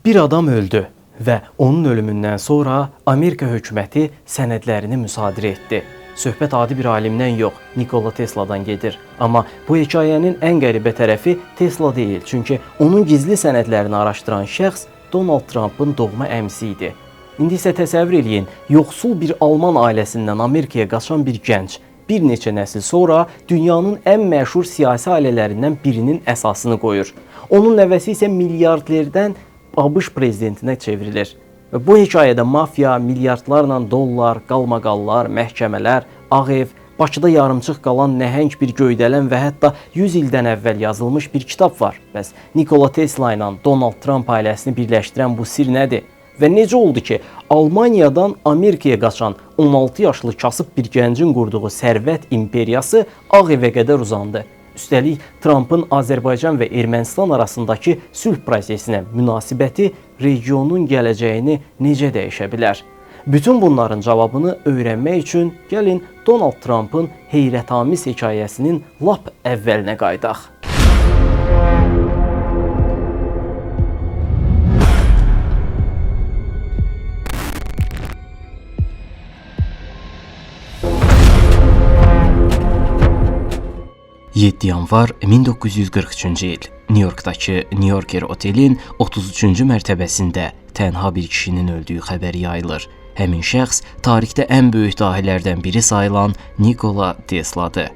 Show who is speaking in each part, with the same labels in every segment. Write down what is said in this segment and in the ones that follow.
Speaker 1: Bir adam öldü və onun ölümündən sonra Amerika hökuməti sənədlərini müsadirə etdi. Söhbət adi bir alimdən yox, Nikola Tesla'dan gedir. Amma bu hekayənin ən qəribə tərəfi Tesla deyil, çünki onun gizli sənədlərini araşdıran şəxs Donald Trump'ın doğma əmisi idi. İndi isə təsəvvür eləyin, yoxsul bir Alman ailəsindən Amerikaya qaçan bir gənc, bir neçə nəsil sonra dünyanın ən məşhur siyasi ailələrindən birinin əsasını qoyur. Onun nəvəsi isə milyardlərdən ABŞ prezidentinə çevrilir. Bu hekayədə mafiya, milyardlarla dollar, qalmaqallar, məhkəmələr, Ağ Ev, Bakıda yarımçıq qalan nəhəng bir göydələn və hətta 100 ildən əvvəl yazılmış bir kitab var. Bəs Nikola Tesla ilə Donald Trump ailəsini birləşdirən bu sir nədir? Və necə oldu ki, Almaniyadan Amerikaya qaçan 16 yaşlı kasıb bir gəncin qurduğu sərvət imperiyası Ağ Evə qədər uzandı? Üstəlik, Trump'ın Azərbaycan və Ermənistan arasındakı sülh prosesinə münasibəti regionun gələcəyini necə dəyişə bilər? Bütün bunların cavabını öyrənmək üçün gəlin Donald Trump'ın heyrətamiz hekayəsinin lap əvvəlinə qayıdaq. yanvar 1943-cü il Nyu-Yorkdakı New Yorker otelin 33-cü mərtəbəsində tənha bir kişinin öldüyü xəbəri yayılır. Həmin şəxs tarixdə ən böyük dahilərdən biri sayılan Nikola Tesla'dır.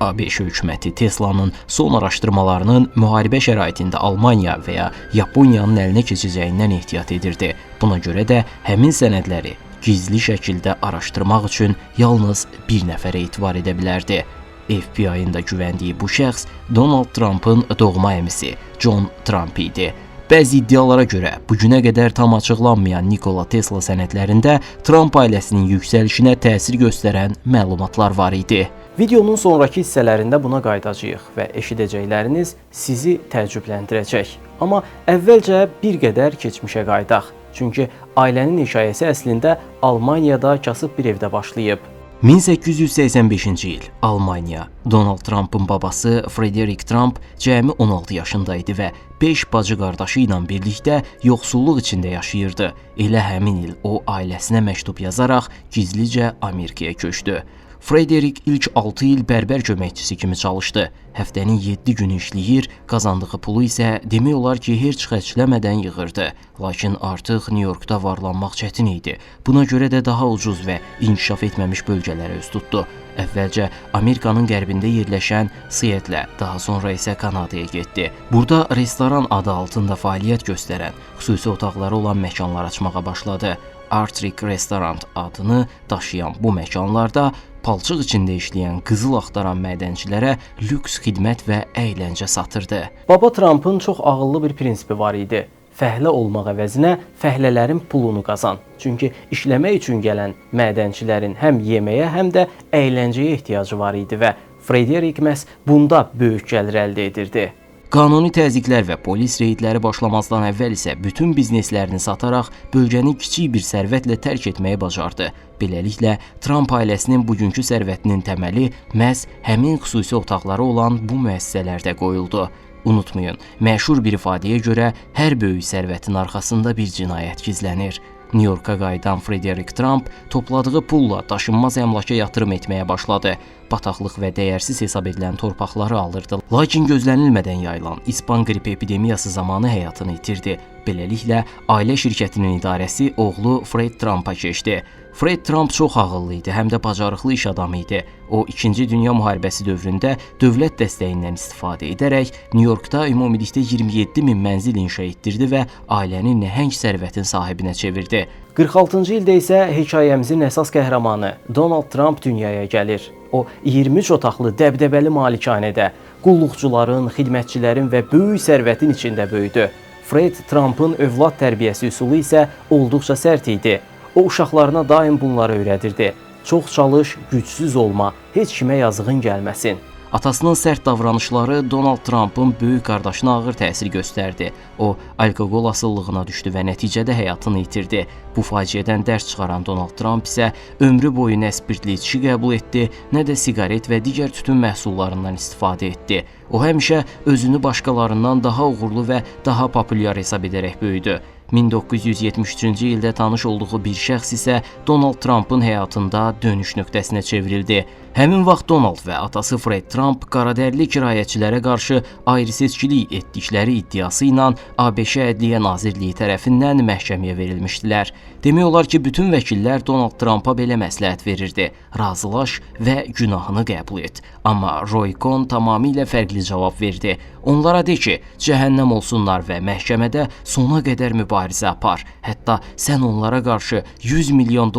Speaker 1: ABŞ hökuməti Tesla'nın son araşdırmalarının müharibə şəraitində Almaniya və ya Yaponiyanın əlinə keçəcəyindən ehtiyat edirdi. Buna görə də həmin sənədləri gizli şəkildə araşdırmaq üçün yalnız bir nəfərə etibar edə bilərdi. FBI-ın da güvəndiyi bu şəxs Donald Trump'ın doğma əmisi John Trump idi. Bəzi iddialara görə bugünə qədər tam açıqlanmayan Nikola Tesla sənədlərində Trump ailəsinin yüksəlişinə təsir göstərən məlumatlar var idi. Videonun sonraki hissələrində buna qayıdacağıq və eşidəcəkləriniz sizi təəccübləndirəcək. Amma əvvəlcə bir qədər keçmişə qayıdaq. Çünki ailənin hekayəsi əslində Almaniyada kasıb bir evdə başlayıb. 1885-ci il Almaniya. Donald Trump'ın babası Frederick Trump cəmi 16 yaşında idi və 5 bacı qardaşı ilə birlikdə yoxsulluq içində yaşayırdı. Elə həmin il o ailəsinə məktub yazaraq gizlicə Amerikaya köçdü. Frederick ilk 6 il bərbər köməkçisi kimi çalışdı. Həftənin 7 günü işləyir, qazandığı pulu isə demək olar ki, heç xərcləmədən yığırdı. Lakin artıq Nyu-Yorkda varlanmaq çətin idi. Buna görə də daha ucuz və inkişaf etməmiş bölgələrə üz tutdu. Əvvəlcə Amerikanın qərbində yerləşən Seattle, daha sonra isə Kanadaya getdi. Burada restoran adı altında fəaliyyət göstərən, xüsusi otaqları olan məkanlar açmağa başladı. Arctic Restaurant adını daşıyan bu məkanlarda palçıq içində işləyən qızıl axtaran mədənçilərə lüks xidmət və əyləncə satırdı. Baba Trump'ın çox ağıllı bir prinsipi var idi. Fəhlə olmaq əvəzinə fəhlələrin pulunu qazan. Çünki işləmək üçün gələn mədənçilərin həm yeməyə, həm də əyləncəyə ehtiyacı var idi və Frederick məhz bunda böyük gəlir əldə edirdi. Qanuni təzyiqlər və polis reydləri başlamazdan əvvəl isə bütün bizneslərini sataraq bölgəni kiçik bir sərvətlə tərk etməyi bacardı. Beləliklə, Trump ailəsinin bugünkü sərvətinin təməli məhz həmin xüsusi otaqları olan bu müəssisələrdə qoyuldu. Unutmayın, məşhur bir ifadəyə görə hər böyük sərvətin arxasında bir cinayət gizlənir. Nyu-Yorka qayıdan Frederick Trump topladığı pulla daşınmaz əmlaka yatırım etməyə başladı. Bataqlıq və dəyərsiz hesab edilən torpaqları alırdı. Lakin gözlənilmədən yayılan İspan qripi epidemiyası zamanı həyatını itirdi. Beləliklə, ailə şirkətinin idarəsi oğlu Fred Trump'a keçdi. Fred Trump çox ağıllı idi, həm də bacarıqlı iş adamı idi. O, 2-ci Dünya müharibəsi dövründə dövlət dəstəyindən istifadə edərək Nyu-Yorkda ümumilikdə 27 min mənzil inşa etdirdi və ailəni nəhəng sərvətin sahibinə çevirdi. 46-cı ildə isə hekayəmizin əsas qəhrəmanı Donald Trump dünyaya gəlir. O, 23 otaqlı dəbdəbəli malikanədə qulluqçuların, xidmətçilərin və böyük sərvətin içində böyüdü. Fred Trump'ın övlad tərbiyəsi üsulu isə olduqca sərt idi. O, uşaqlarına daim bunları öyrədirdi. Çox çalış, gücsüz olma, heç kimə yazığın gəlməsin. Atasının sərt davranışları Donald Trump'ın böyük qardaşına ağır təsir göstərdi. O, alkoqol asıllığına düşdü və nəticədə həyatını itirdi. Bu faciədən dərs çıxaran Donald Trump isə ömrü boyu nə spirtli içki qəbul etdi, nə də siqaret və digər tütün məhsullarından istifadə etdi. O həmişə özünü başqalarından daha uğurlu və daha populyar hesab edərək böyüdü. 1973-cü ildə tanış olduğu bir şəxs isə Donald Trump'ın həyatında dönüş nöqtəsinə çevrildi. Həmin vaxt Donald və atası Fred Trump qaradərli kirayəçilərə qarşı ayrı-seçkilik etdikləri iddiası ilə ABŞ Ədliyyə Nazirliyi tərəfindən məhkəməyə verilmişdilər. Demək olar ki, bütün vəkillər Donald Trumpa belə məsləhət verirdi: razılaş və günahını qəbul et. Amma Roy Cohn tamamilə fərqli cavab verdi. Onlara de ki, cəhənnəm olsunlar və məhkəmədə sona qədər mübarizə apar. Hətta sən onlara qarşı $100 milyon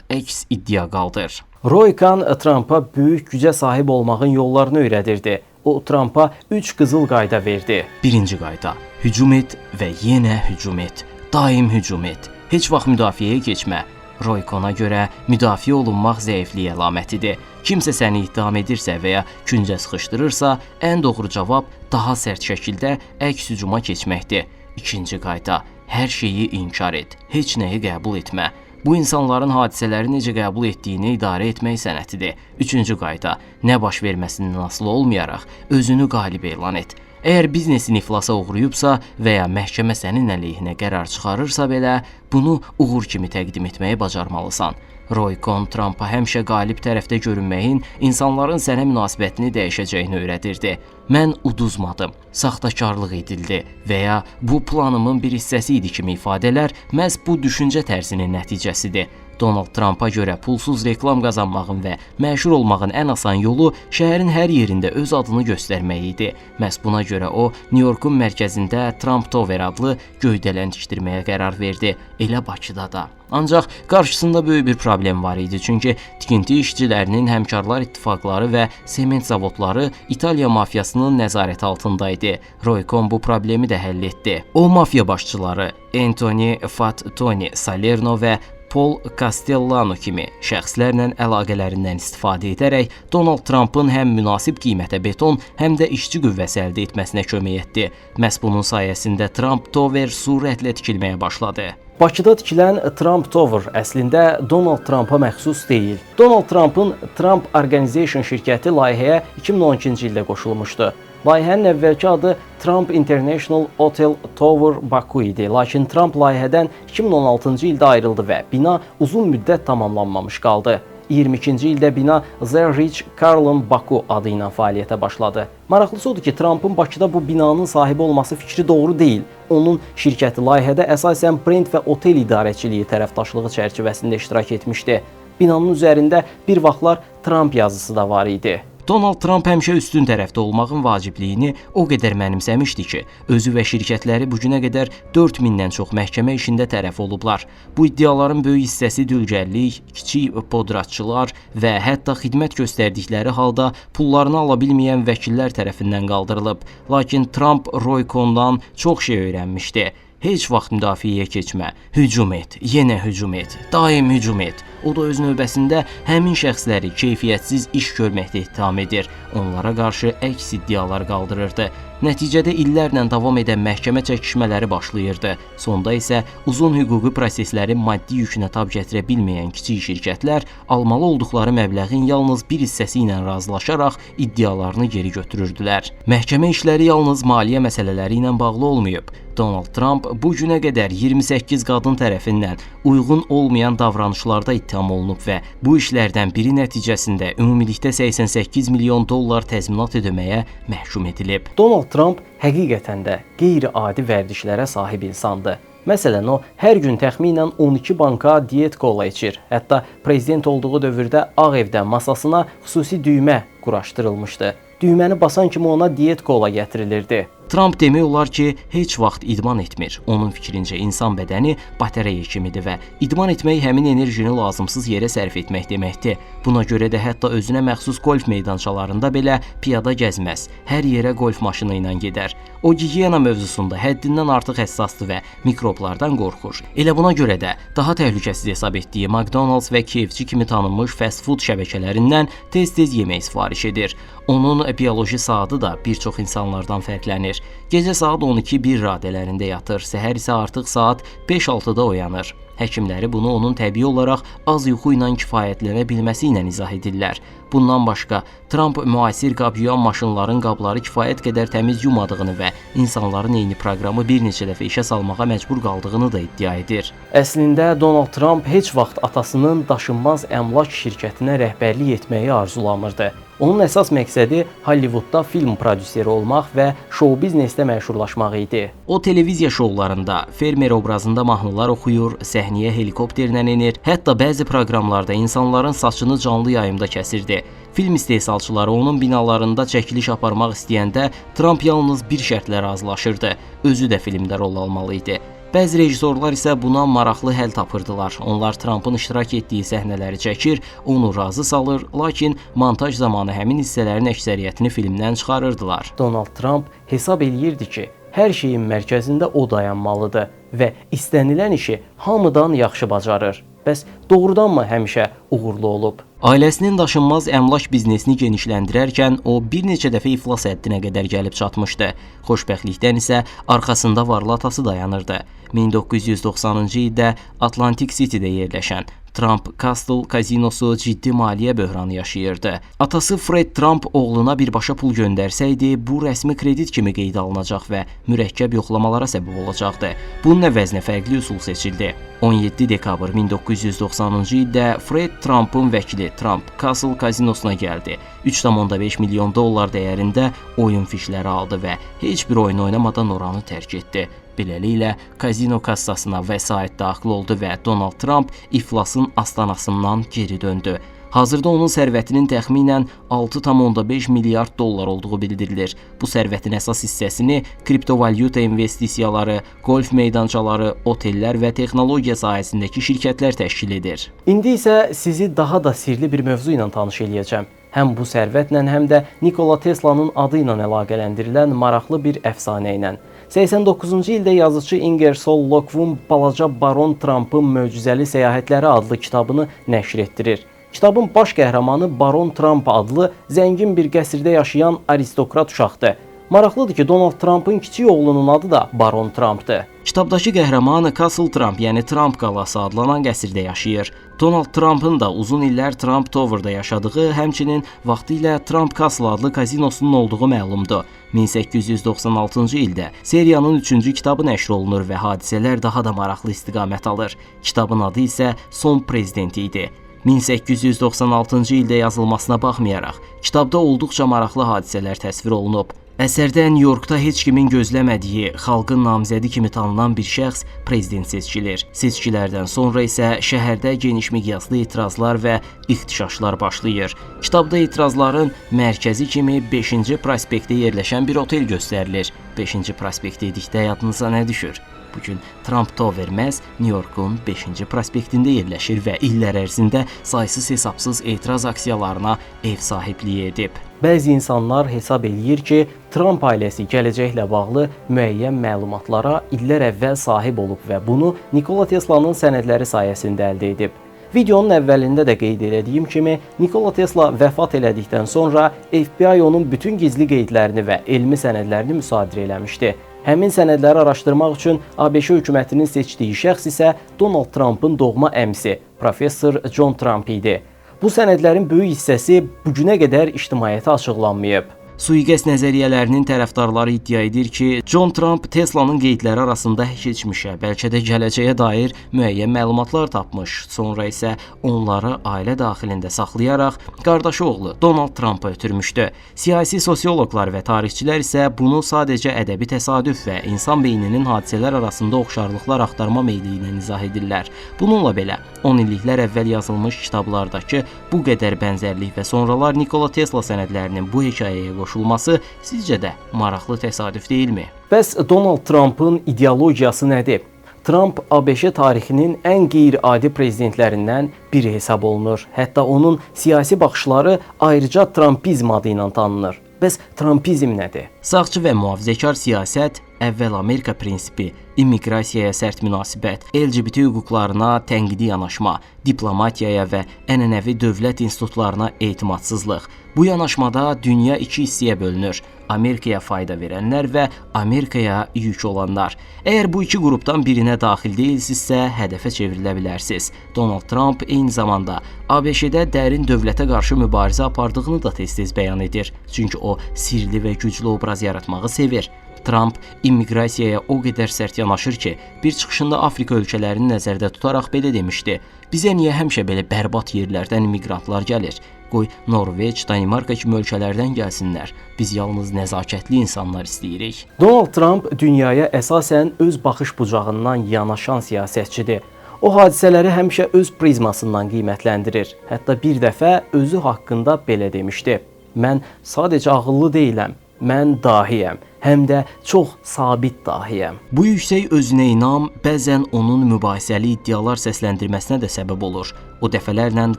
Speaker 1: əks iddia qaldır. Roy Cohn Trumpa böyük gücə sahib olmağın yollarını öyrədirdi. O Trumpa 3 qızıl qayda verdi. Birinci qayda: hücum et və yenə hücum et. Daim hücum et. Heç vaxt müdafiəyə keçmə. Roy Cohn'a görə müdafiə olunmaq zəiflik əlamətidir. Kimsə səni ittiham edirsə və ya küncə sıxışdırırsa, ən doğru cavab daha sərt şəkildə əks hücuma keçməkdir. İkinci qayda: hər şeyi inkar et. Heç nəyi qəbul etmə. Bu insanların hadisələri necə qəbul etdiyini idarə etmək sənətidir. Üçüncü qayda: nə baş verməsindən asılı olmayaraq özünü qalib elan et. Əgər biznesin iflasa uğrayıbsa və ya məhkəmə sənin əleyhinə qərar çıxarırsa belə, bunu uğur kimi təqdim etməyi bacarmalısan. Roy Cohn Trumpa həmişə qalib tərəfdə görünməyin insanların sənə münasibətini dəyişəcəyini öyrədirdi. Mən uduzmadım, saxtakarlıq edildi və ya bu planımın bir hissəsi idi kimi ifadələr məhz bu düşüncə tərzinin nəticəsidir. Donald Trumpa görə pulsuz reklam qazanmağın və məşhur olmağın ən asan yolu şəhərin hər yerində öz adını göstərmək idi. Məhz buna görə o, New Yorkun mərkəzində Trump Tower adlı göydələn tikdirməyə qərar verdi, elə Bakıda da. Ancaq qarşısında böyük bir problem var idi, çünki tikinti işçilərinin həmkarlar ittifaqları və sement zavodları İtaliya mafiyasının nəzarəti altında idi. Roy Cohn bu problemi də həll etdi. O, mafiya başçıları Anthony Fatoni Salerno və Paul Castellano kimi şəxslərlə əlaqələrindən istifadə edərək Donald Trump'ın həm münasib qiymətə beton, həm də işçi qüvvəsi əldə etməsinə kömək etdi. Məhz bunun sayəsində Trump Tower sürətlə tikilməyə başladı. Bakıda tikilən Trump Tower əslində Donald Trump'a məxsus deyil. Donald Trump'ın Trump Organization şirkəti layihəyə 2012-ci ildə qoşulmuşdu. Layihənin əvvəlki adı Trump International Hotel Tower Baku idi, lakin Trump layihədən 2016-cı ildə ayrıldı və bina uzun müddət tamamlanmamış qaldı. 22-ci ildə bina The Ritz-Carlton Baku adı ilə fəaliyyətə başladı. Maraqlısı odur ki, Trump'ın Bakıda bu binanın sahibi olması fikri doğru deyil. Onun şirkəti layihədə əsasən brend və otel idarəçiliyi tərəfdaşlığı çərçivəsində iştirak etmişdi. Binanın üzərində bir vaxtlar Trump yazısı da var idi. Donald Trump həmişə üstün tərəfdə olmağın vacibliyini o qədər mənimsəmişdi ki, özü və şirkətləri bu günə qədər 4000-dən çox məhkəmə işində tərəf olublar. Bu iddiaların böyük hissəsi dülgərlik, kiçik podratçılar və hətta xidmət göstərdikləri halda pullarını ala bilməyən vəkillər tərəfindən qaldırılıb. Lakin Trump Roy Cohn'dan çox şey öyrənmişdi. Heç vaxt müdafiəyə keçmə, hücum et, yenə hücum et, daim hücum et. O da öz növbəsində həmin şəxsləri keyfiyyətsiz iş görməkdə ittiham edir, onlara qarşı əks iddialar qaldırırdı. Nəticədə illərlə davam edən məhkəmə çəkişmələri başlayırdı. Sonda isə uzun hüquqi proseslərin maddi yükünə tab gətirə bilməyən kiçik şirkətlər almalı olduqları məbləğin yalnız bir hissəsi ilə razılaşaraq iddialarını geri götürürdülər. Məhkəmə işləri yalnız maliyyə məsələləri ilə bağlı olmayıb. Donald Trump bu günə qədər 28 qadın tərəfindən uyğun olmayan davranışlarda ittiham olunub və bu işlərdən biri nəticəsində ümumilikdə $88 milyon təzminat ödəməyə məhkum edilib. Donald Trump həqiqətən də qeyri-adi vərdişlərə sahib insandır. Məsələn, o hər gün təxminən 12 banka diyet kola içir. Hətta prezident olduğu dövrdə Ağ Evdə masasına xüsusi düymə quraşdırılmışdı. Düyməni basan kimi ona diyet kola gətirilirdi. Trump demək olar ki, heç vaxt idman etmir. Onun fikrincə insan bədəni batareya kimidir və idman etmək həmin enerjini lazımsız yerə sərf etmək deməkdir. Buna görə də hətta özünə məxsus golf meydançalarında belə piyada gəzməz. Hər yerə golf maşını ilə gedər. O gigiyena mövzusunda həddindən artıq həssasdır və mikroblardan qorxur. Elə buna görə də daha təhlükəsiz hesab etdiyi McDonald's və KFC kimi tanınmış fast food şəbəkələrindən tez-tez yemək sifariş edir. Onun bioloji saatı da bir çox insanlardan fərqlənir. Gecə saat 12-1 radələrində yatır, səhər isə artıq saat 5-6-da oyanır. Həkimləri bunu onun təbii olaraq az yuxu ilə kifayətlənə bilməsi ilə izah edirlər. Bundan başqa, Trump müasir qab yuyan maşınların qabları kifayət qədər təmiz yumadığını və insanların eyni proqramı bir neçə dəfə işə salmağa məcbur qaldığını da iddia edir. Əslində, Donald Trump heç vaxt atasının daşınmaz əmlak şirkətinə rəhbərlik etməyi arzulamırdı. Onun əsas məqsədi Hollywoodda film prodüseri olmaq və şou biznesdə məşhurlaşmaq idi. O, televiziya şoularında fermer obrazında mahnılar oxuyur, səhnəyə helikopterlə enir, hətta bəzi proqramlarda insanların saçını canlı yayımda kəsirdi. Film istehsalçıları onun binalarında çəkiliş aparmaq istəyəndə Trump yalnız bir şərtlə razılaşırdı: özü də filmdə rol almalı idi. Bəzi rejissorlar isə buna maraqlı həll tapırdılar. Onlar Trump'ın iştirak etdiyi səhnələri çəkir, onu razı salır, lakin montaj zamanı həmin hissələrin əksəriyyətini filmdən çıxarırdılar. Donald Trump hesab eləyirdi ki, hər şeyin mərkəzində o dayanmalıdır və istənilən işi hamıdan yaxşı bacarır. Bəs doğrudanmı həmişə uğurlu olub? Ailəsinin daşınmaz əmlak biznesini genişləndirərkən o bir neçə dəfə iflas həddinə qədər gəlib çatmışdı. Xoşbəxtlikdən isə arxasında varlı atası dayanırdı. 1990-cı ildə Atlantic City'də yerləşən Trump Castle kazinosu ciddi maliyyə böhranı yaşayırdı. Atası Fred Trump oğluna birbaşa pul göndərsəydi, bu rəsmi kredit kimi qeydə alınacaq və mürəkkəb yoxlamalara səbəb olacaqdı. Bunun əvəzinə fərqli üsul seçildi. 17 dekabr 1990-cı ildə Fred Trump'ın vəkili Trump Castle kazinosuna gəldi. 3,5 milyon dollar dəyərində oyun fişləri aldı və heç bir oyun oynamadan oranı tərk etdi. Beləliklə, kazino kassasına vəsait daxil oldu və Donald Trump iflasın astanasından geri döndü. Hazırda onun sərvətinin təxminən 6,5 milyard dollar olduğu bildirilir. Bu sərvətin əsas hissəsini kriptovalyuta investisiyaları, golf meydançaları, otellər və texnologiya sahəsindəki şirkətlər təşkil edir. İndi isə sizi daha da sirli bir mövzu ilə tanış eləyəcəm. Həm bu sərvətlə, həm də Nikola Tesla'nın adı ilə əlaqələndirilən maraqlı bir əfsanə ilə. 89-cu ildə yazıcı Ingersoll Locke'un Balaca Baron Trump'ın Möcüzəli Səyahətləri adlı kitabını nəşr etdirir. Kitabın baş qəhrəmanı Baron Trump adlı zəngin bir qəsrdə yaşayan aristokrat uşaqdır. Maraqlıdır ki, Donald Trump'ın kiçik oğlunun adı da Baron Trump'dır. Kitabdakı qəhrəmanı Castle Trump, yəni Trump qalası adlanan qəsrdə yaşayır. Donald Trump'ın da uzun illər Trump Tower'da yaşadığı, həmçinin vaxtilə Trump Castle adlı kazinosunun olduğu məlumdur. 1896-cı ildə seriyanın 3-cü kitabı nəşr olunur və hadisələr daha da maraqlı istiqamət alır. Kitabın adı isə Son Prezident idi. 1896-cı ildə yazılmasına baxmayaraq, kitabda olduqca maraqlı hadisələr təsvir olunub. Əsərdə New Yorkda heç kimin gözləmədiyi, xalqın namizədi kimi tanınan bir şəxs prezident seçilir. Seçkilərdən sonra isə şəhərdə geniş miqyaslı etirazlar və ixtişaşlar başlayır. Kitabda etirazların mərkəzi kimi 5-ci prospektdə yerləşən bir otel göstərilir. 5-ci prospekt dedikdə yadınıza nə düşür? Bugün Trump Tower məhz New Yorkun 5-ci prospektində yerləşir və illər ərzində saysız-hesabsız etiraz aksiyalarına ev sahibliyi edib. Bəzi insanlar hesab eləyir ki, Trump ailəsi gələcəklə bağlı müəyyən məlumatlara illər əvvəl sahib olub və bunu Nikola Tesla'nın sənədləri sayəsində əldə edib. Videonun əvvəlində də qeyd etdiyim kimi, Nikola Tesla vəfat elədikdən sonra FBI onun bütün gizli qeydlərini və elmi sənədlərini müsadirə eləmişdi. Həmin sənədləri araşdırmaq üçün ABŞ hökumətinin seçdiyi şəxs isə Donald Trump'ın doğma əmisi, professor John Trump idi. Bu sənədlərin böyük hissəsi bugünə qədər ictimaiyyətə açıqlanmayıb. Sui-qəsd nəzəriyyələrinin tərəfdarları iddia edir ki, John Trump Tesla'nın qeydləri arasında keçmişə, bəlkə də gələcəyə dair müəyyən məlumatlar tapmış, sonra isə onları ailə daxilində saxlayaraq qardaşı oğlu Donald Trump'a ötürmüşdü. Siyasi sosioloqlar və tarixçilər isə bunu sadəcə ədəbi təsadüf və insan beyninin hadisələr arasında oxşarlıqlar axtarma meyli ilə izah edirlər. Bununla belə, 10 illiklər əvvəl yazılmış kitablardakı bu qədər bənzərlik və sonralar Nikola Tesla sənədlərinin bu hekayəyə qoşulması sizcə də maraqlı təsadüf deyilmi? Bəs Donald Trump'ın ideologiyası nədir? Trump ABŞ tarixinin ən qeyri-adi prezidentlərindən biri hesab olunur. Hətta onun siyasi baxışları ayrıca Trumpizm adı ilə tanınır. Bəs Trumpizm nədir? Sağçı və mühafizəkar siyasət əvvəl Amerika prinsipi, immiqrasiyaya sərt münasibət, LGBT hüquqlarına tənqidi yanaşma, diplomatiyaya və ənənəvi dövlət institutlarına etimadsızlıq. Bu yanaşmada dünya iki hissəyə bölünür. Amerikaya fayda verənlər və Amerikaya yük olanlar. Əgər bu iki qrupdan birinə daxil deyilsinizsə, hədəfə çevrilə bilərsiniz. Donald Trump eyni zamanda ABŞ-də dərin dövlətə qarşı mübarizə apardığını da tez-tez bəyan edir. Çünki o sirli və güclü obraz yaratmağı sevir. Trump immiqrasiyaya o qədər sərt yanaşır ki, bir çıxışında Afrika ölkələrini nəzərdə tutaraq belə demişdi: "Bizə niyə həmişə belə bərbad yerlərdən immiqrantlar gəlir? Qoy Norveç, Danimarka kimi ölkələrdən gəlsinlər. Biz yalnız nəzakətli insanlar istəyirik." Donald Trump dünyaya əsasən öz baxış bucağından yanaşan siyasətçidir. O hadisələri həmişə öz prizmasından qiymətləndirir. Hətta bir dəfə özü haqqında belə demişdi: "Mən sadəcə ağıllı deyiləm, mən dahiyəm, həm də çox sabit dahiyəm." Bu yüksək özünə inam bəzən onun mübahisəli iddialar səsləndirməsinə də səbəb olur. O dəfələrlə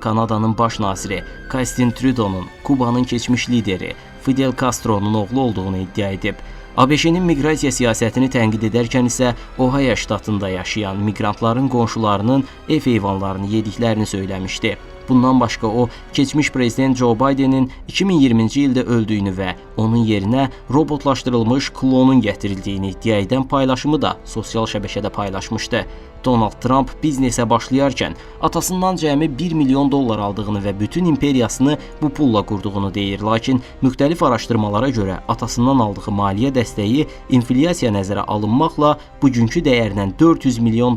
Speaker 1: Kanadanın baş naziri Justin Trudeau'nun, Kubanın keçmiş lideri Fidel Castro'nun oğlu olduğunu iddia edib. ABŞ-nin miqrasiya siyasətini tənqid edərkən isə Ohio ştatında yaşayan miqrantların qonşularının ev heyvanlarını yediklərini söyləmişdi. Bundan başqa o, keçmiş prezident Joe Biden'in 2020-ci ildə öldüyünü və onun yerinə robotlaşdırılmış klonun gətirildiyini iddia edən paylaşımı da sosial şəbəkədə paylaşmışdı. Donald Trump biznesə başlayarkən atasından cəmi $1 milyon aldığını və bütün imperiyasını bu pulla qurduğunu deyir. Lakin müxtəlif araşdırmalara görə atasından aldığı maliyyə dəstəyi inflyasiya nəzərə alınmaqla bugünkü dəyərlə $400 milyon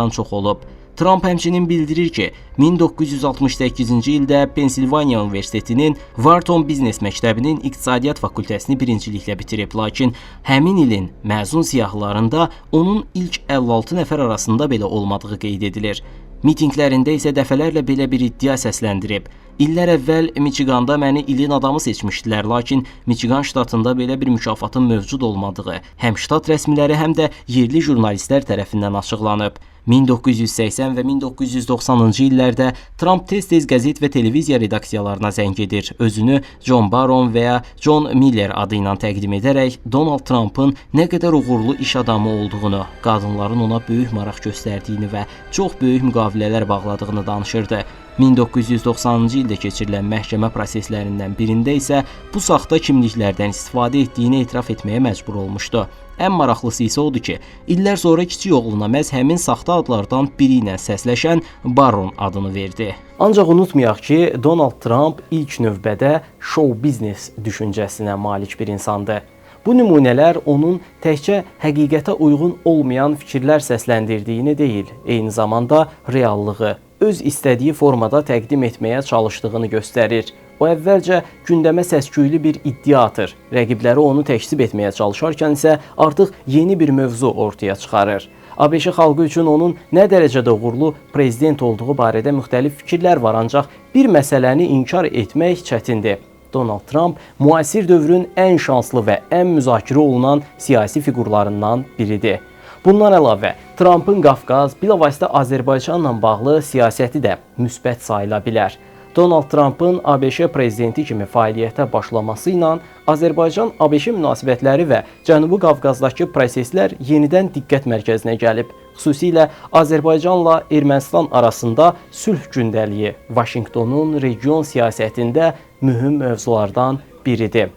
Speaker 1: çox olub. Trump həmçinin bildirir ki, 1968-ci ildə Pensilvaniya Universitetinin Wharton Biznes Məktəbinin İqtisadiyyat fakültəsini birinciliklə bitirib, lakin həmin ilin məzun siyahılarında onun ilk 56 nəfər arasında belə olmadığı qeyd edilir. Mitinqlərində isə dəfələrlə belə bir iddia səsləndirib. İllər əvvəl Michiganda məni ilin adamı seçmişdilər, lakin Michigan ştatında belə bir mükafatın mövcud olmadığı həm ştat rəsmiləri, həm də yerli jurnalistlər tərəfindən açıqlanıb. 1980 və 1990-cı illərdə Trump tez-tez qəzet və televiziya redaksiyalarına zəng edir. Özünü John Barron və ya John Miller adı ilə təqdim edərək Donald Trump'ın nə qədər uğurlu iş adamı olduğunu, qadınların ona böyük maraq göstərdiyini və çox böyük müqavilələr bağladığını danışırdı. 1990-cı ildə keçirilən məhkəmə proseslərindən birində isə bu saxta kimliklərdən istifadə etdiyini etiraf etməyə məcbur olmuşdu. Ən maraqlısı isə odur ki, illər sonra kiçik oğluna məhz həmin saxta adlardan biri ilə səsləşən Barron adını verdi. Ancaq unutmayaq ki, Donald Trump ilk növbədə show biznes düşüncəsinə malik bir insandır. Bu nümunələr onun təkcə həqiqətə uyğun olmayan fikirlər səsləndirdiyini deyil, eyni zamanda reallığı öz istədiyi formada təqdim etməyə çalışdığını göstərir. O əvvəlcə gündəmə səs-küylü bir iddia atır. Rəqibləri onu təkzib etməyə çalışarkən isə artıq yeni bir mövzu ortaya çıxarır. ABŞ xalqı üçün onun nə dərəcədə uğurlu prezident olduğu barədə müxtəlif fikirlər var, ancaq bir məsələni inkar etmək çətindir. Donald Trump müasir dövrün ən şanslı və ən müzakirə olunan siyasi fiqurlarından biridir. Bundan əlavə, Trump'ın Qafqaz, bilavasitə Azərbaycanla bağlı siyasəti də müsbət sayıla bilər. Donald Trump'ın ABŞ prezidenti kimi fəaliyyətə başlaması ilə Azərbaycan-ABŞ münasibətləri və Cənubi Qafqazdakı proseslər yenidən diqqət mərkəzinə gəlib. Xüsusilə Azərbaycanla Ermənistan arasında sülh gündəliyi Vaşinqtonun region siyasətində mühüm mövzulardan biridir.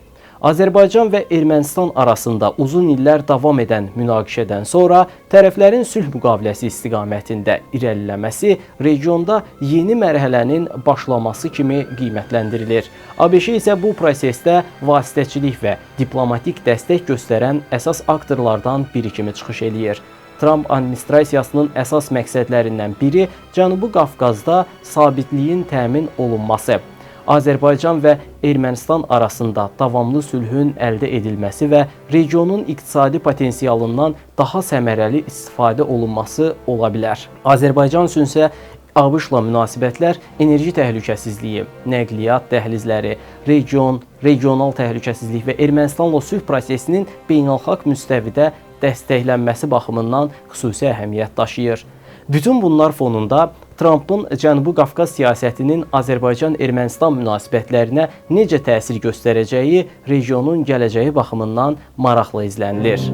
Speaker 1: Azərbaycan və Ermənistan arasında uzun illər davam edən münaqişədən sonra tərəflərin sülh müqaviləsi istiqamətində irəliləməsi regionda yeni mərhələnin başlaması kimi qiymətləndirilir. ABŞ isə bu prosesdə vasitəçilik və diplomatik dəstək göstərən əsas aktorlardan biri kimi çıxış eləyir. Trump administrasiyasının əsas məqsədlərindən biri Cənubi Qafqazda sabitliyin təmin olunması, Azərbaycan və Ermənistan arasında davamlı sülhün əldə edilməsi və regionun iqtisadi potensialından daha səmərəli istifadə olunması ola bilər. Azərbaycan üçün isə ABŞ-la münasibətlər enerji təhlükəsizliyi, nəqliyyat dəhlizləri, regional təhlükəsizlik və Ermənistanla sülh prosesinin beynəlxalq müstəvidə dəstəklənməsi baxımından xüsusi əhəmiyyət daşıyır. Bütün bunlar fonunda Trump'ın Cənubi Qafqaz siyasətinin Azərbaycan-Ermənistan münasibətlərinə necə təsir göstərəcəyi regionun gələcəyi baxımından maraqla izlənilir.